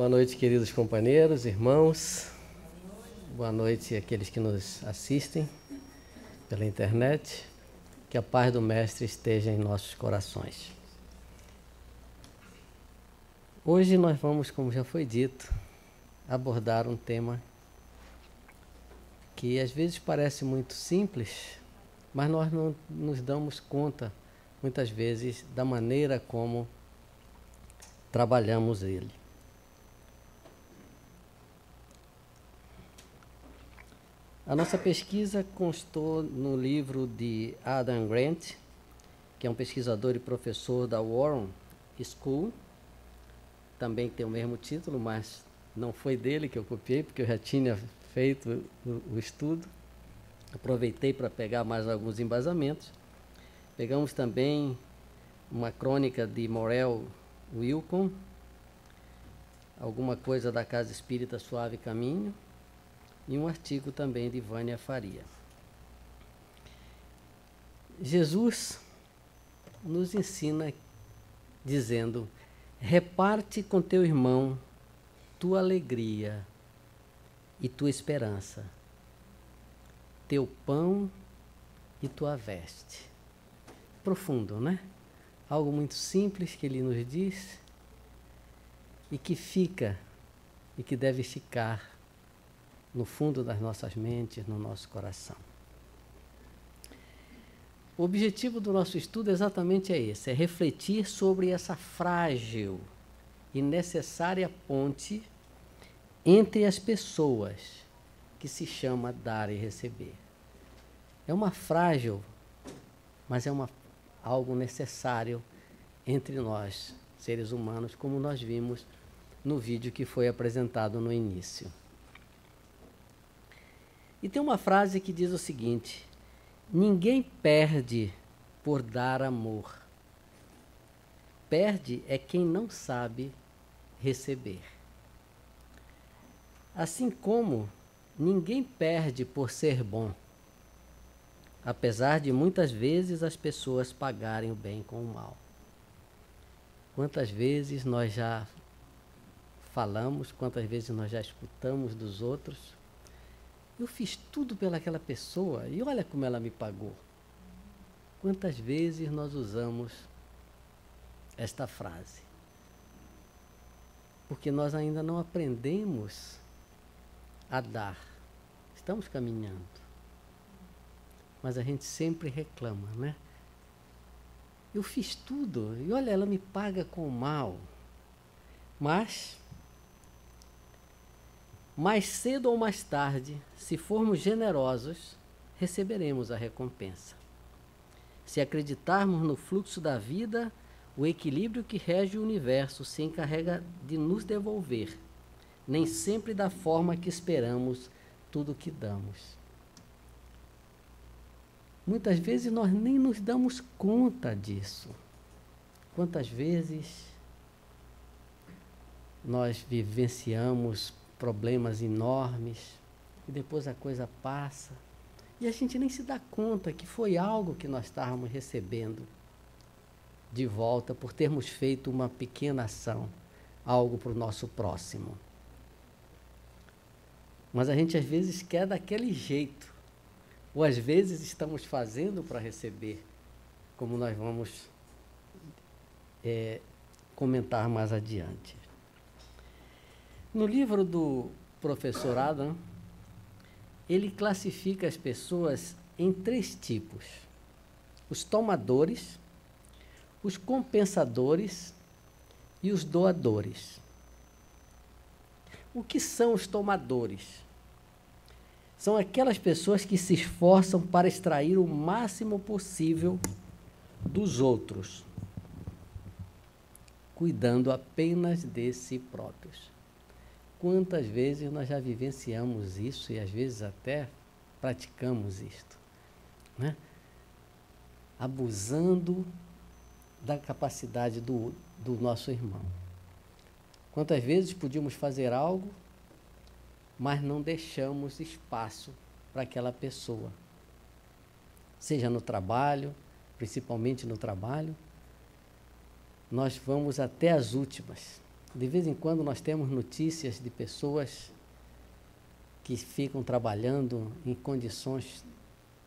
Boa noite, queridos companheiros, irmãos. Boa noite àqueles que nos assistem pela internet. Que a paz do Mestre esteja em nossos corações. Hoje nós vamos, como já foi dito, abordar um tema que às vezes parece muito simples, mas nós não nos damos conta, muitas vezes, da maneira como trabalhamos ele. A nossa pesquisa constou no livro de Adam Grant, que é um pesquisador e professor da Warren School, também tem o mesmo título, mas não foi dele que eu copiei, porque eu já tinha feito o estudo. Aproveitei para pegar mais alguns embasamentos. Pegamos também uma crônica de Morel Wilcon, alguma coisa da Casa Espírita Suave Caminho, e um artigo também de Vânia Faria. Jesus nos ensina dizendo: reparte com teu irmão tua alegria e tua esperança, teu pão e tua veste. Profundo, né? Algo muito simples que ele nos diz e que fica e que deve ficar no fundo das nossas mentes, no nosso coração. O objetivo do nosso estudo exatamente é esse, é refletir sobre essa frágil e necessária ponte entre as pessoas, que se chama dar e receber. É uma frágil, mas é algo necessário entre nós, seres humanos, como nós vimos no vídeo que foi apresentado no início. E tem uma frase que diz o seguinte: ninguém perde por dar amor. Perde é quem não sabe receber. Assim como ninguém perde por ser bom, apesar de muitas vezes as pessoas pagarem o bem com o mal. Quantas vezes nós já falamos, quantas vezes nós já escutamos dos outros: eu fiz tudo pelaquela pessoa e olha como ela me pagou. Quantas vezes nós usamos esta frase? Porque nós ainda não aprendemos a dar. Estamos caminhando. Mas a gente sempre reclama, né? Eu fiz tudo e olha, ela me paga com o mal. Mas mais cedo ou mais tarde, se formos generosos, receberemos a recompensa. Se acreditarmos no fluxo da vida, o equilíbrio que rege o universo se encarrega de nos devolver, nem sempre da forma que esperamos, tudo o que damos. Muitas vezes nós nem nos damos conta disso. Quantas vezes nós vivenciamos problemas enormes e depois a coisa passa e a gente nem se dá conta que foi algo que nós estávamos recebendo de volta por termos feito uma pequena ação, algo para o nosso próximo. Mas a gente às vezes quer daquele jeito, ou às vezes estamos fazendo para receber, como nós vamos comentar mais adiante. No livro do professor Adam, ele classifica as pessoas em 3 tipos: os tomadores, os compensadores e os doadores. O que são os tomadores? São aquelas pessoas que se esforçam para extrair o máximo possível dos outros, cuidando apenas de si próprios. Quantas vezes nós já vivenciamos isso e às vezes até praticamos isto, né? Abusando da capacidade do nosso irmão. Quantas vezes podíamos fazer algo, mas não deixamos espaço para aquela pessoa, seja no trabalho, principalmente no trabalho, nós vamos até as últimas. De vez em quando nós temos notícias de pessoas que ficam trabalhando em condições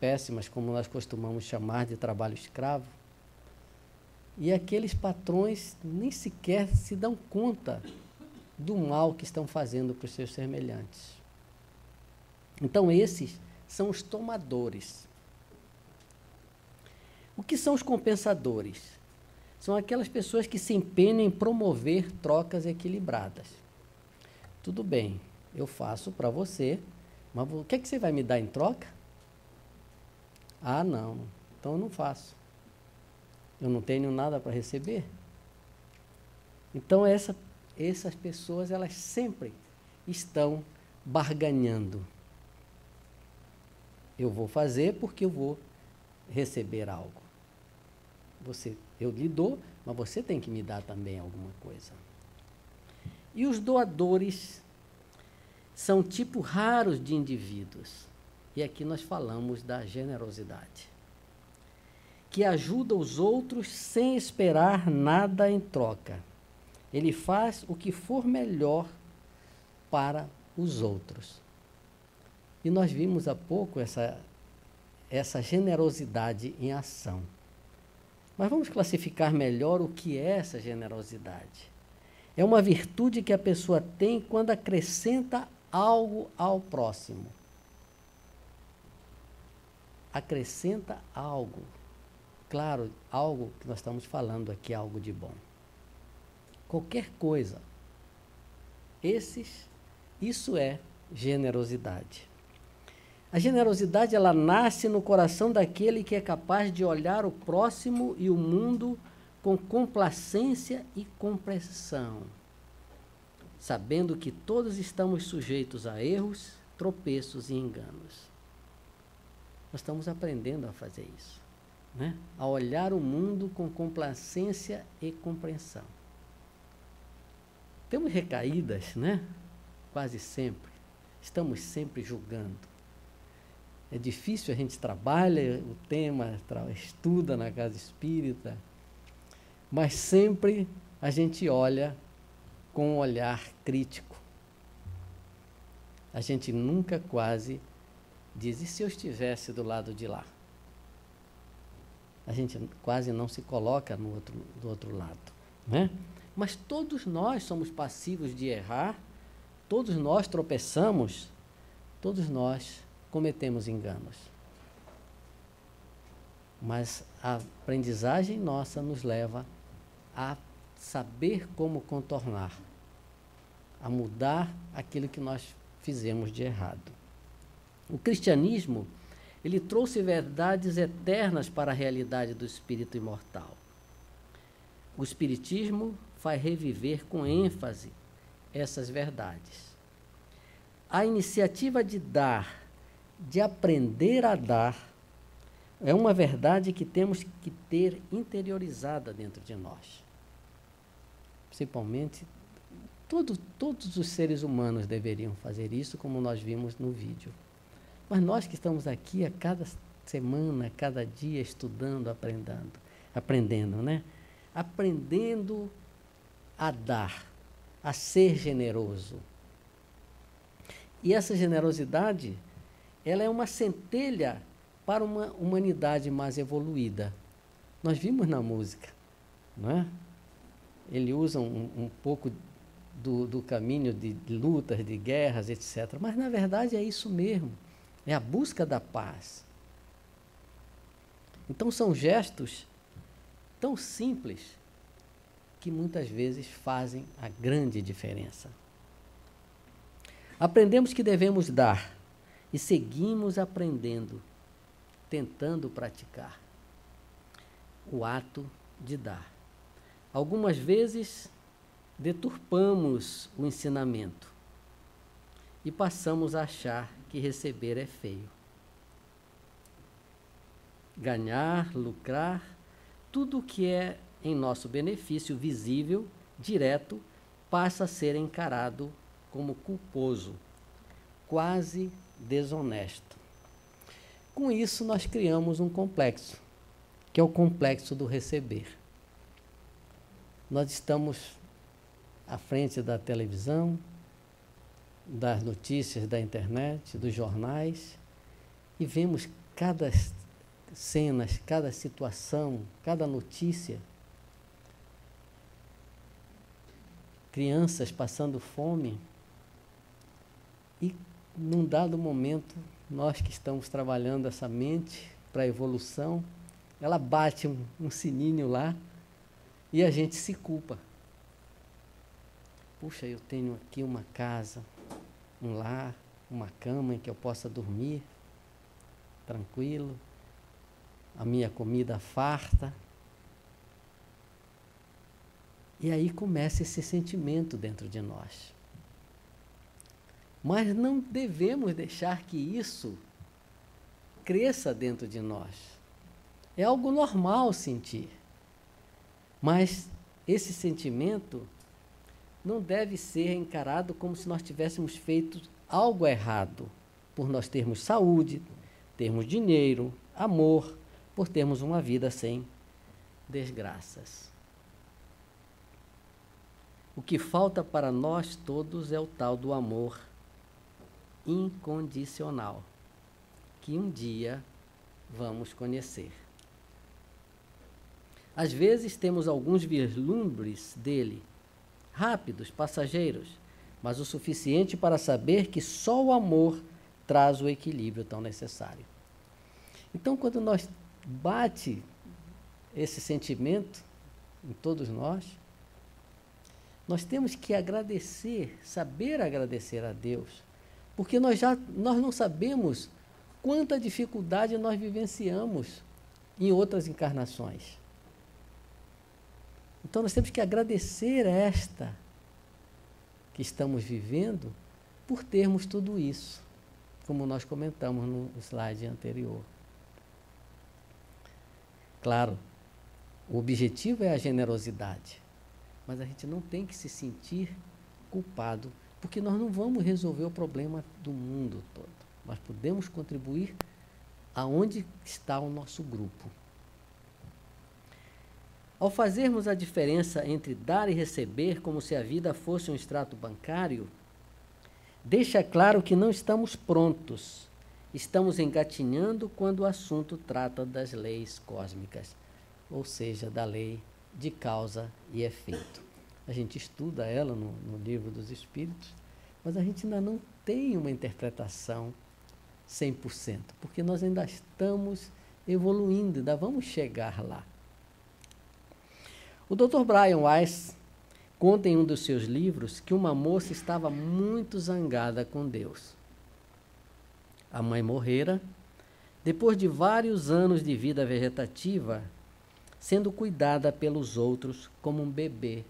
péssimas, como nós costumamos chamar de trabalho escravo, e aqueles patrões nem sequer se dão conta do mal que estão fazendo para os seus semelhantes. Então, esses são os tomadores. O que são os compensadores? São aquelas pessoas que se empenham em promover trocas equilibradas. Tudo bem, eu faço para você, mas o que é que você vai me dar em troca? Ah, não, então eu não faço. Eu não tenho nada para receber. Então, essas pessoas, elas sempre estão barganhando. Eu vou fazer porque eu vou receber algo. Eu lhe dou, mas você tem que me dar também alguma coisa. E os doadores são tipos raros de indivíduos. E aqui nós falamos da generosidade, que ajuda os outros sem esperar nada em troca. Ele faz o que for melhor para os outros. E nós vimos há pouco essa generosidade em ação. Mas vamos classificar melhor o que é essa generosidade. É uma virtude que a pessoa tem quando acrescenta algo ao próximo. Acrescenta algo. Claro, algo que nós estamos falando aqui, algo de bom. Qualquer coisa. Isso é generosidade. A generosidade, ela nasce no coração daquele que é capaz de olhar o próximo e o mundo com complacência e compreensão, sabendo que todos estamos sujeitos a erros, tropeços e enganos. Nós estamos aprendendo a fazer isso, né? A olhar o mundo com complacência e compreensão. Temos recaídas, né? Quase sempre. Estamos sempre julgando. É difícil, a gente trabalha o tema, estuda na casa espírita, mas sempre a gente olha com um olhar crítico. A gente nunca quase diz, e se eu estivesse do lado de lá? A gente quase não se coloca do outro lado, né? Mas todos nós somos passíveis de errar, todos nós tropeçamos, todos nós cometemos enganos. Mas a aprendizagem nossa nos leva a saber como contornar, a mudar aquilo que nós fizemos de errado. O cristianismo, ele trouxe verdades eternas para a realidade do espírito imortal. O espiritismo faz reviver com ênfase essas verdades. A iniciativa de dar, de aprender a dar, é uma verdade que temos que ter interiorizada dentro de nós. Principalmente, todos os seres humanos deveriam fazer isso, como nós vimos no vídeo. Mas nós que estamos aqui a cada semana, a cada dia, estudando, aprendendo, né? Aprendendo a dar, a ser generoso. E essa generosidade, ela é uma centelha para uma humanidade mais evoluída. Nós vimos na música, não é? Ele usa um pouco do caminho de lutas, de guerras, etc. Mas, na verdade, é isso mesmo. É a busca da paz. Então, são gestos tão simples que muitas vezes fazem a grande diferença. Aprendemos que devemos dar e seguimos aprendendo, tentando praticar o ato de dar. Algumas vezes deturpamos o ensinamento e passamos a achar que receber é feio. Ganhar, lucrar, tudo o que é em nosso benefício visível, direto, passa a ser encarado como culposo, quase desonesto. Com isso, nós criamos um complexo, que é o complexo do receber. Nós estamos à frente da televisão, das notícias da internet, dos jornais, e vemos cada cena, cada situação, cada notícia. Crianças passando fome. E, num dado momento, nós que estamos trabalhando essa mente para a evolução, ela bate um sininho lá e a gente se culpa. Puxa, eu tenho aqui uma casa, um lar, uma cama em que eu possa dormir tranquilo, a minha comida farta. E aí começa esse sentimento dentro de nós. Mas não devemos deixar que isso cresça dentro de nós. É algo normal sentir. Mas esse sentimento não deve ser encarado como se nós tivéssemos feito algo errado, por nós termos saúde, termos dinheiro, amor, por termos uma vida sem desgraças. O que falta para nós todos é o tal do amor incondicional, que um dia vamos conhecer. Às vezes temos alguns vislumbres dele, rápidos, passageiros, mas o suficiente para saber que só o amor traz o equilíbrio tão necessário. Então, quando nós bate esse sentimento em todos nós temos que agradecer, saber agradecer a Deus, porque nós não sabemos quanta dificuldade nós vivenciamos em outras encarnações. Então nós temos que agradecer esta que estamos vivendo por termos tudo isso, como nós comentamos no slide anterior. Claro, o objetivo é a generosidade, mas a gente não tem que se sentir culpado, porque nós não vamos resolver o problema do mundo todo. Nós podemos contribuir aonde está o nosso grupo. Ao fazermos a diferença entre dar e receber, como se a vida fosse um extrato bancário, deixa claro que não estamos prontos. Estamos engatinhando quando o assunto trata das leis cósmicas, ou seja, da lei de causa e efeito. A gente estuda ela no Livro dos Espíritos, mas a gente ainda não tem uma interpretação 100%, porque nós ainda estamos evoluindo, ainda vamos chegar lá. O Dr. Brian Weiss conta em um dos seus livros que uma moça estava muito zangada com Deus. A mãe morrera, depois de vários anos de vida vegetativa, sendo cuidada pelos outros como um bebê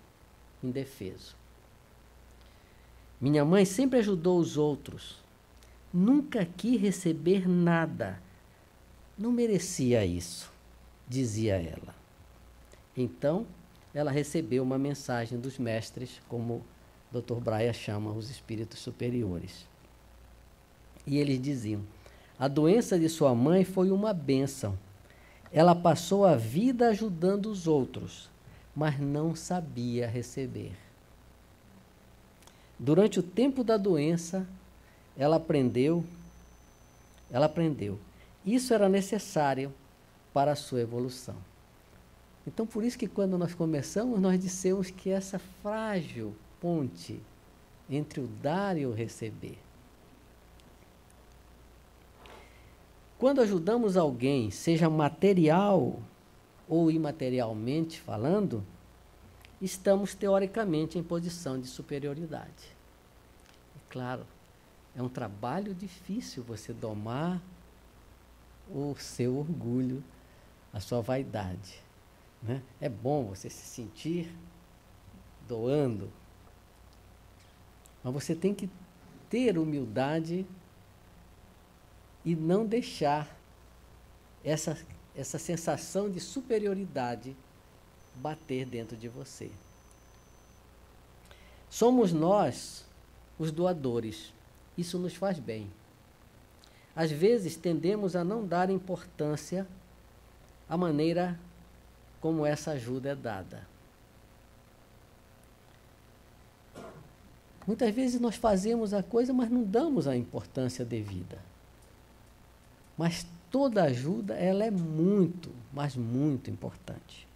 indefeso. Minha mãe sempre ajudou os outros, nunca quis receber nada, não merecia isso, dizia ela. Então, ela recebeu uma mensagem dos mestres, como o Dr. Brian chama os espíritos superiores. E eles diziam: a doença de sua mãe foi uma bênção. Ela passou a vida ajudando os outros, mas não sabia receber. Durante o tempo da doença, ela aprendeu. Isso era necessário para a sua evolução. Então, por isso que quando nós começamos, nós dissemos que essa frágil ponte entre o dar e o receber. Quando ajudamos alguém, seja material ou imaterialmente falando, estamos teoricamente em posição de superioridade. E claro, é um trabalho difícil você domar o seu orgulho, a sua vaidade, né? É bom você se sentir doando, mas você tem que ter humildade e não deixar essa sensação de superioridade bater dentro de você. Somos nós os doadores. Isso nos faz bem. Às vezes tendemos a não dar importância à maneira como essa ajuda é dada. Muitas vezes nós fazemos a coisa, mas não damos a importância devida. Mas toda ajuda, ela é muito, mas muito importante.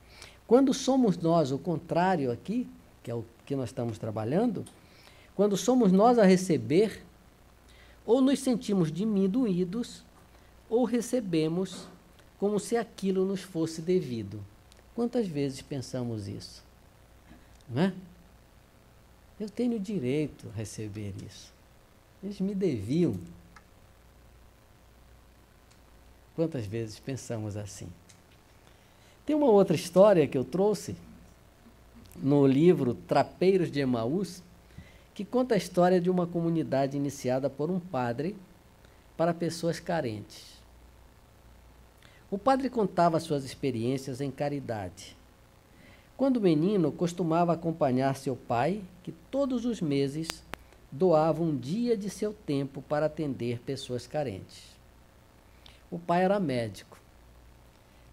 Quando somos nós o contrário aqui, que é o que nós estamos trabalhando, quando somos nós a receber, ou nos sentimos diminuídos, ou recebemos como se aquilo nos fosse devido. Quantas vezes pensamos isso? Não é? Eu tenho direito a receber isso. Eles me deviam. Quantas vezes pensamos assim? Tem uma outra história que eu trouxe no livro Trapeiros de Emaús, que conta a história de uma comunidade iniciada por um padre para pessoas carentes. O padre contava suas experiências em caridade. Quando menino, costumava acompanhar seu pai, que todos os meses doava um dia de seu tempo para atender pessoas carentes. O pai era médico,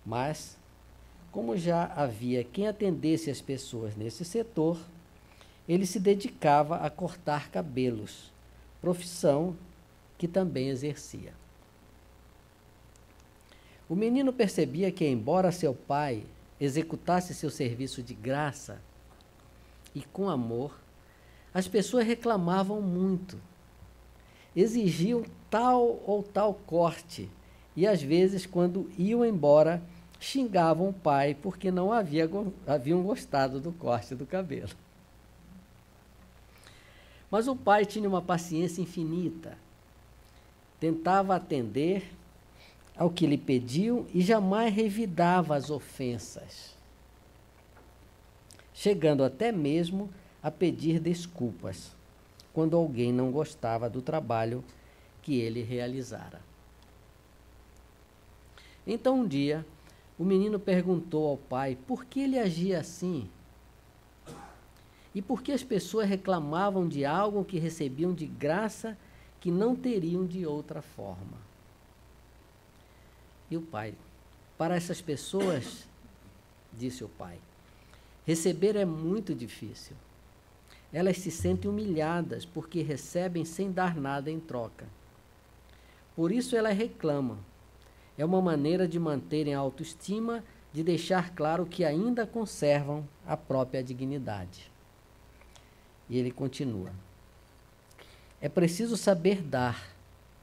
mas, como já havia quem atendesse as pessoas nesse setor, ele se dedicava a cortar cabelos, profissão que também exercia. O menino percebia que, embora seu pai executasse seu serviço de graça e com amor, as pessoas reclamavam muito, exigiam tal ou tal corte e, às vezes, quando iam embora, xingavam o pai porque não haviam gostado do corte do cabelo. Mas o pai tinha uma paciência infinita, tentava atender ao que lhe pediam e jamais revidava as ofensas, chegando até mesmo a pedir desculpas quando alguém não gostava do trabalho que ele realizara. Então, um dia, o menino perguntou ao pai por que ele agia assim e por que as pessoas reclamavam de algo que recebiam de graça que não teriam de outra forma. E o pai, para essas pessoas, disse o pai, receber é muito difícil. Elas se sentem humilhadas porque recebem sem dar nada em troca. Por isso elas reclamam. É uma maneira de manterem a autoestima, de deixar claro que ainda conservam a própria dignidade. E ele continua. É preciso saber dar,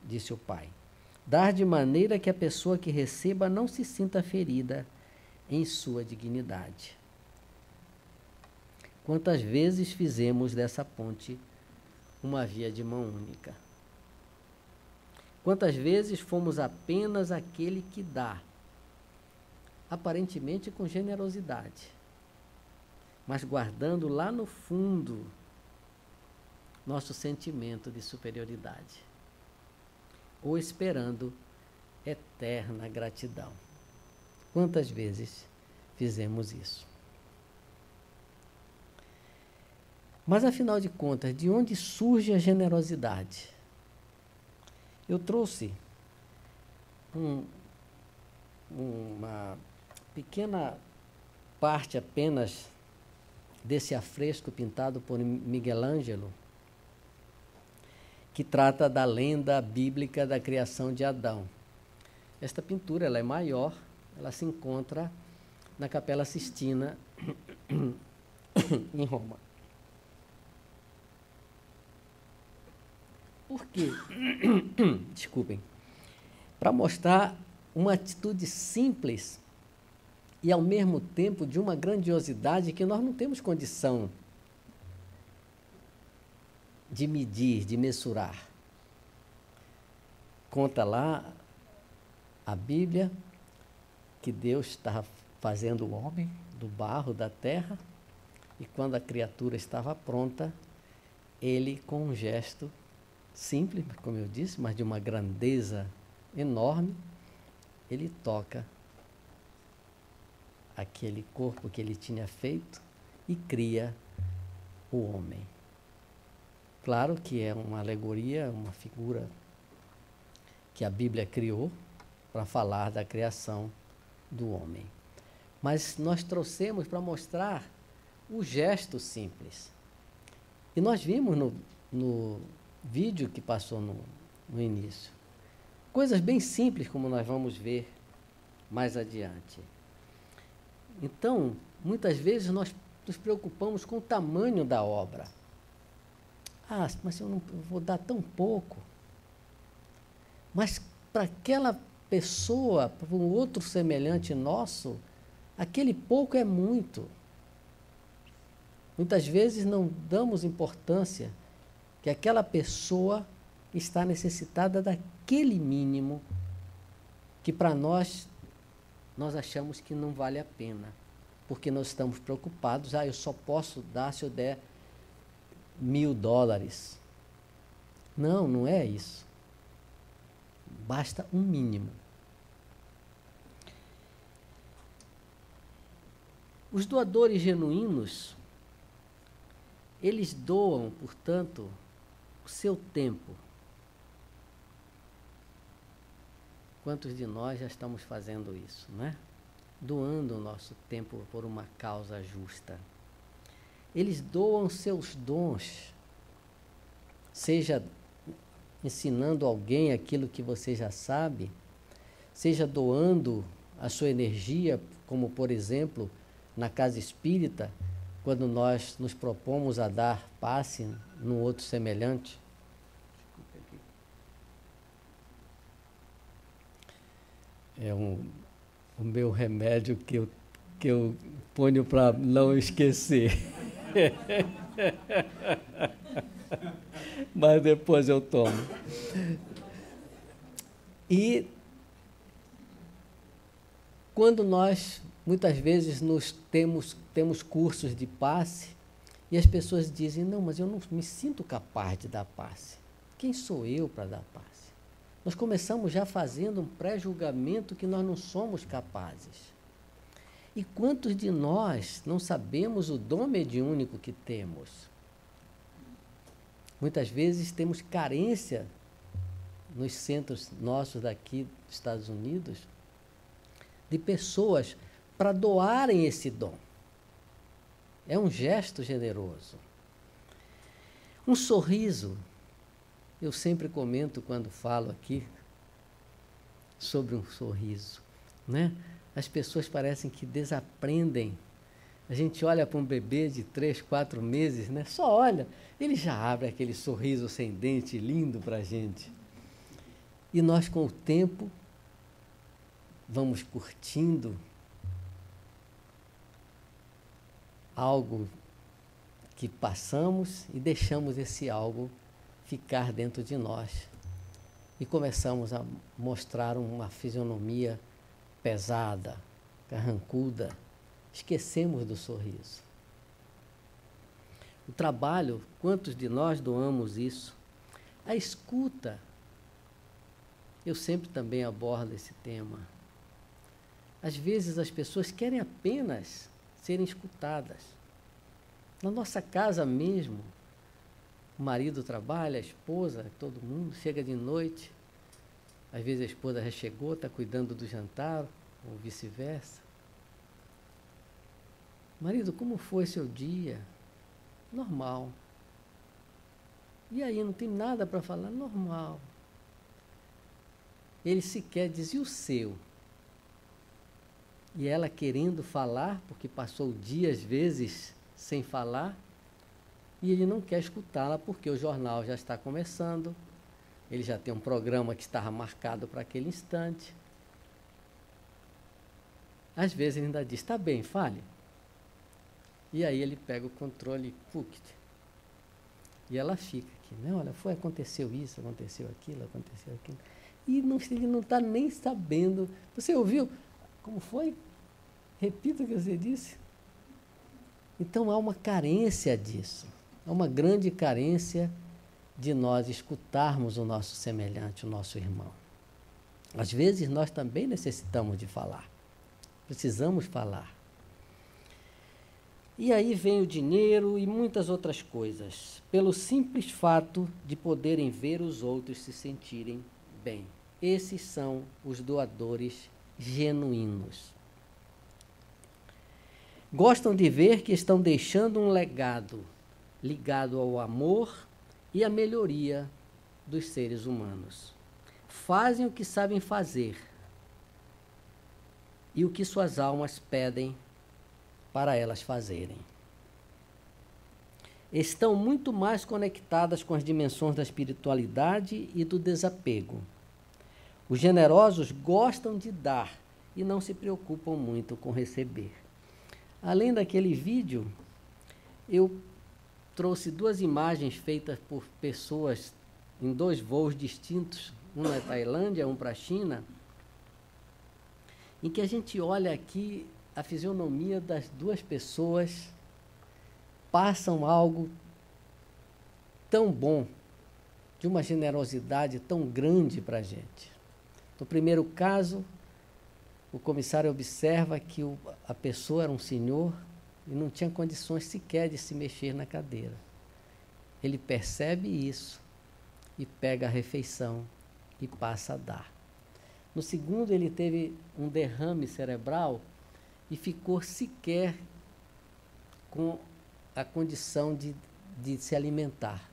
disse o pai. Dar de maneira que a pessoa que receba não se sinta ferida em sua dignidade. Quantas vezes fizemos dessa ponte uma via de mão única? Quantas vezes fomos apenas aquele que dá, aparentemente com generosidade, mas guardando lá no fundo nosso sentimento de superioridade, ou esperando eterna gratidão. Quantas vezes fizemos isso? Mas, afinal de contas, de onde surge a generosidade? Eu trouxe uma pequena parte apenas desse afresco pintado por Miguel Ângelo, que trata da lenda bíblica da criação de Adão. Esta pintura ela é maior, ela se encontra na Capela Sistina, em Roma. Por quê? Desculpem. Para mostrar uma atitude simples e, ao mesmo tempo, de uma grandiosidade que nós não temos condição de medir, de mensurar. Conta lá a Bíblia que Deus estava fazendo o homem do barro da terra e quando a criatura estava pronta, ele, com um gesto simples, como eu disse, mas de uma grandeza enorme, ele toca aquele corpo que ele tinha feito e cria o homem. Claro que é uma alegoria, uma figura que a Bíblia criou para falar da criação do homem. Mas nós trouxemos para mostrar o gesto simples. E nós vimos no vídeo que passou no início. Coisas bem simples, como nós vamos ver mais adiante. Então, muitas vezes nós nos preocupamos com o tamanho da obra. Ah, mas eu não vou dar tão pouco. Mas para aquela pessoa, para um outro semelhante nosso, aquele pouco é muito. Muitas vezes não damos importância que aquela pessoa está necessitada daquele mínimo que para nós achamos que não vale a pena, porque nós estamos preocupados, eu só posso dar se eu der $1.000. Não, não é isso. Basta um mínimo. Os doadores genuínos, eles doam, portanto, o seu tempo. Quantos de nós já estamos fazendo isso, né? Doando o nosso tempo por uma causa justa. Eles doam seus dons, seja ensinando alguém aquilo que você já sabe, seja doando a sua energia, como por exemplo, na casa espírita, quando nós nos propomos a dar passe num outro semelhante. É o meu remédio que eu ponho para não esquecer. Mas depois eu tomo. E quando nós, muitas vezes, temos cursos de passe, e as pessoas dizem, não, mas eu não me sinto capaz de dar passe. Quem sou eu para dar passe? Nós começamos já fazendo um pré-julgamento que nós não somos capazes. E quantos de nós não sabemos o dom mediúnico que temos? Muitas vezes temos carência nos centros nossos daqui dos Estados Unidos de pessoas para doarem esse dom. É um gesto generoso. Um sorriso. Eu sempre comento quando falo aqui sobre um sorriso, né? As pessoas parecem que desaprendem. A gente olha para um bebê de 3, 4 meses, né? Só olha, ele já abre aquele sorriso sem dente lindo para a gente. E nós, com o tempo, vamos curtindo algo que passamos e deixamos esse algo ficar dentro de nós. E começamos a mostrar uma fisionomia pesada, carrancuda. Esquecemos do sorriso. O trabalho, quantos de nós doamos isso? A escuta. Eu sempre também abordo esse tema. Às vezes as pessoas querem apenas serem escutadas. Na nossa casa mesmo, o marido trabalha, a esposa, todo mundo, chega de noite. Às vezes a esposa já chegou, está cuidando do jantar, ou vice-versa. Marido, como foi seu dia? Normal. E aí, não tem nada para falar? Normal. Ele sequer diz, e o seu? E ela querendo falar, porque passou o dia, às vezes, sem falar, e ele não quer escutá-la, porque o jornal já está começando, ele já tem um programa que estava marcado para aquele instante. Às vezes ele ainda diz, está bem, fale. E aí ele pega o controle e ela fica aqui, né? Olha, aconteceu isso, aconteceu aquilo. E ele não está nem sabendo. Você ouviu? Como foi? Repita o que você disse. Então há uma carência disso. Há uma grande carência de nós escutarmos o nosso semelhante, o nosso irmão. Às vezes nós também necessitamos de falar. Precisamos falar. E aí vem o dinheiro e muitas outras coisas, pelo simples fato de poderem ver os outros se sentirem bem. Esses são os doadores genuínos. Gostam de ver que estão deixando um legado, ligado ao amor e à melhoria dos seres humanos. Fazem o que sabem fazer e o que suas almas pedem para elas fazerem. Estão muito mais conectadas com as dimensões da espiritualidade e do desapego. Os generosos gostam de dar e não se preocupam muito com receber. Além daquele vídeo, eu trouxe 2 imagens feitas por pessoas em 2 voos distintos, um na Tailândia, um para a China, em que a gente olha aqui a fisionomia das 2 pessoas, passam algo tão bom, de uma generosidade tão grande para a gente. No primeiro caso, o comissário observa que a pessoa era um senhor e não tinha condições sequer de se mexer na cadeira. Ele percebe isso e pega a refeição e passa a dar. No segundo, ele teve um derrame cerebral e ficou sequer com a condição de se alimentar.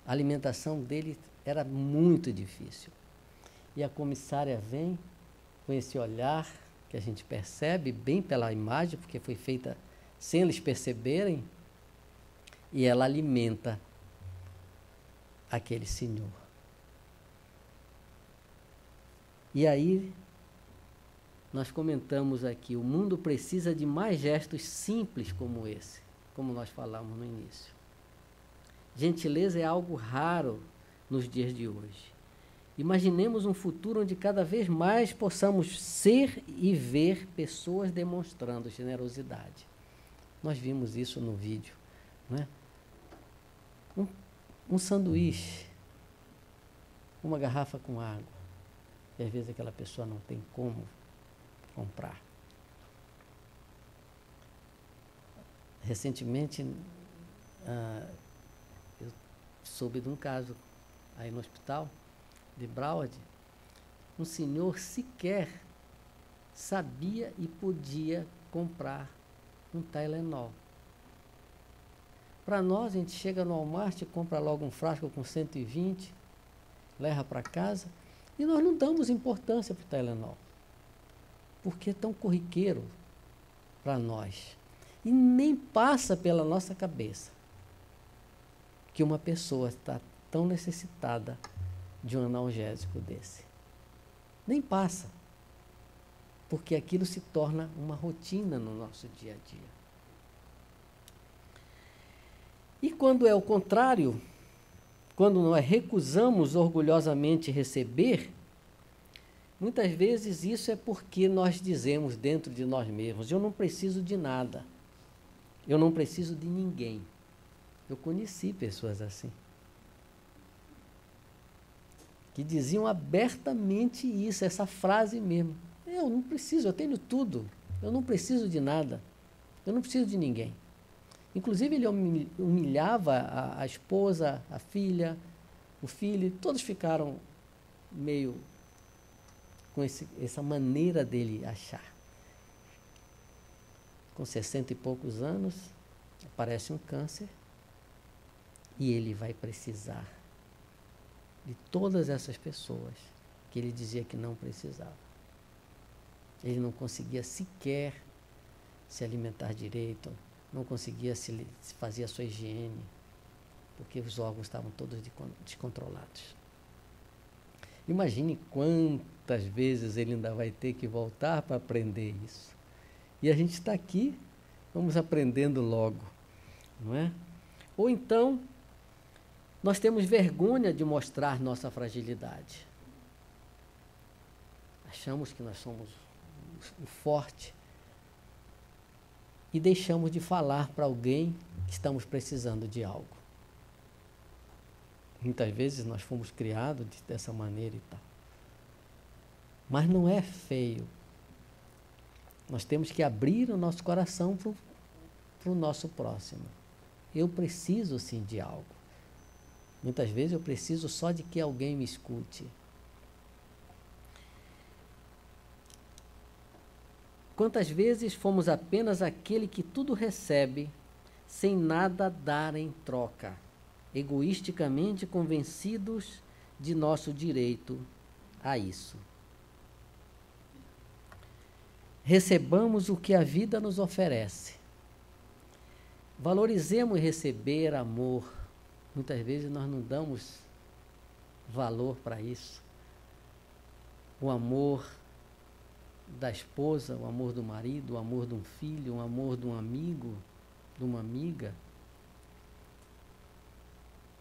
A alimentação dele era muito difícil. E a comissária vem com esse olhar que a gente percebe bem pela imagem, porque foi feita sem eles perceberem, e ela alimenta aquele senhor. E aí, nós comentamos aqui, o mundo precisa de mais gestos simples como esse, como nós falamos no início. Gentileza é algo raro nos dias de hoje. Imaginemos um futuro onde cada vez mais possamos ser e ver pessoas demonstrando generosidade. Nós vimos isso no vídeo, né? Um sanduíche, uma garrafa com água, e às vezes aquela pessoa não tem como comprar. Recentemente, eu soube de um caso aí no hospital de Broward, um senhor sequer sabia e podia comprar um Tylenol. Para nós, a gente chega no Walmart e compra logo um frasco com 120, leva para casa, e nós não damos importância para o Tylenol, porque é tão corriqueiro para nós. E nem passa pela nossa cabeça que uma pessoa está tão necessitada de um analgésico desse. Nem passa. Porque aquilo se torna uma rotina no nosso dia a dia. E quando é o contrário, quando nós recusamos orgulhosamente receber, muitas vezes isso é porque nós dizemos dentro de nós mesmos, eu não preciso de nada, eu não preciso de ninguém. Eu conheci pessoas assim, que diziam abertamente isso, essa frase mesmo. Eu não preciso, eu tenho tudo, eu não preciso de nada, eu não preciso de ninguém. Inclusive ele humilhava a esposa, a filha, o filho, todos ficaram meio com essa maneira dele achar. Com 60 e poucos anos, aparece um câncer e ele vai precisar de todas essas pessoas que ele dizia que não precisava. Ele não conseguia sequer se alimentar direito, não conseguia se fazer a sua higiene, porque os órgãos estavam todos descontrolados. Imagine quantas vezes ele ainda vai ter que voltar para aprender isso. E a gente está aqui, vamos aprendendo logo, não é? Ou então, nós temos vergonha de mostrar nossa fragilidade. Achamos que nós somos o forte e deixamos de falar para alguém que estamos precisando de algo. Muitas vezes nós fomos criados dessa maneira e tal. Mas não é feio. Nós temos que abrir o nosso coração para o nosso próximo. Eu preciso sim de algo. Muitas vezes eu preciso só de que alguém me escute. Quantas vezes fomos apenas aquele que tudo recebe, sem nada dar em troca, egoisticamente convencidos de nosso direito a isso. Recebamos o que a vida nos oferece. Valorizemos receber amor. Muitas vezes nós não damos valor para isso. O amor da esposa, o amor do marido, o amor de um filho, o amor de um amigo, de uma amiga.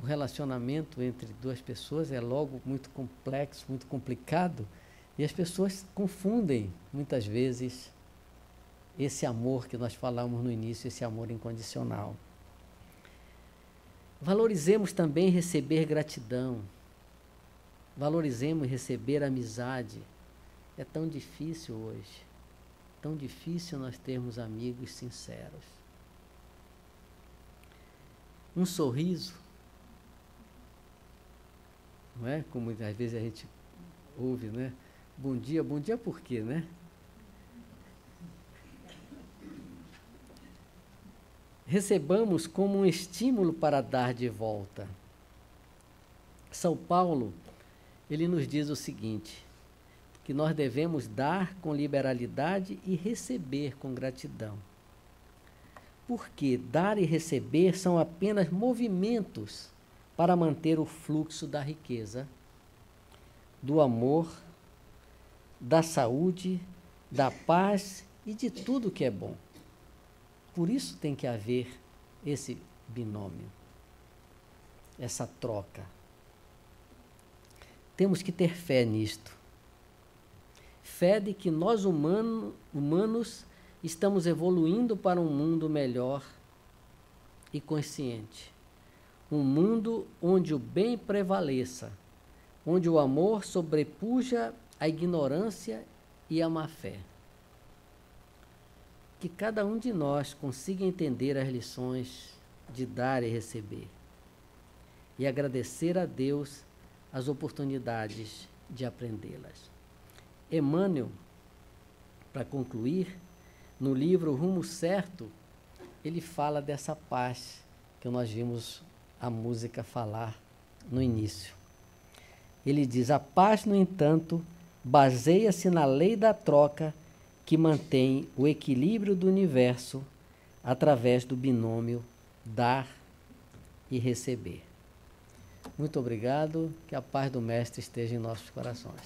O relacionamento entre duas pessoas é logo muito complexo, muito complicado, e as pessoas confundem, muitas vezes, esse amor que nós falamos no início, esse amor incondicional. Valorizemos também receber gratidão. Valorizemos receber amizade. É tão difícil hoje. Tão difícil nós termos amigos sinceros. Um sorriso. Não é? Como às vezes a gente ouve, né? Bom dia por quê, né? Recebamos como um estímulo para dar de volta. São Paulo, ele nos diz o seguinte, que nós devemos dar com liberalidade e receber com gratidão. Porque dar e receber são apenas movimentos para manter o fluxo da riqueza, do amor, da saúde, da paz e de tudo que é bom. Por isso tem que haver esse binômio, essa troca. Temos que ter fé nisto. Fé de que nós humanos estamos evoluindo para um mundo melhor e consciente. Um mundo onde o bem prevaleça, onde o amor sobrepuja a ignorância e a má fé. Que cada um de nós consiga entender as lições de dar e receber e agradecer a Deus as oportunidades de aprendê-las. Emmanuel, para concluir, no livro Rumo Certo, ele fala dessa paz que nós vimos a música falar no início. Ele diz: a paz, no entanto, baseia-se na lei da troca que mantém o equilíbrio do universo através do binômio dar e receber. Muito obrigado, que a paz do Mestre esteja em nossos corações.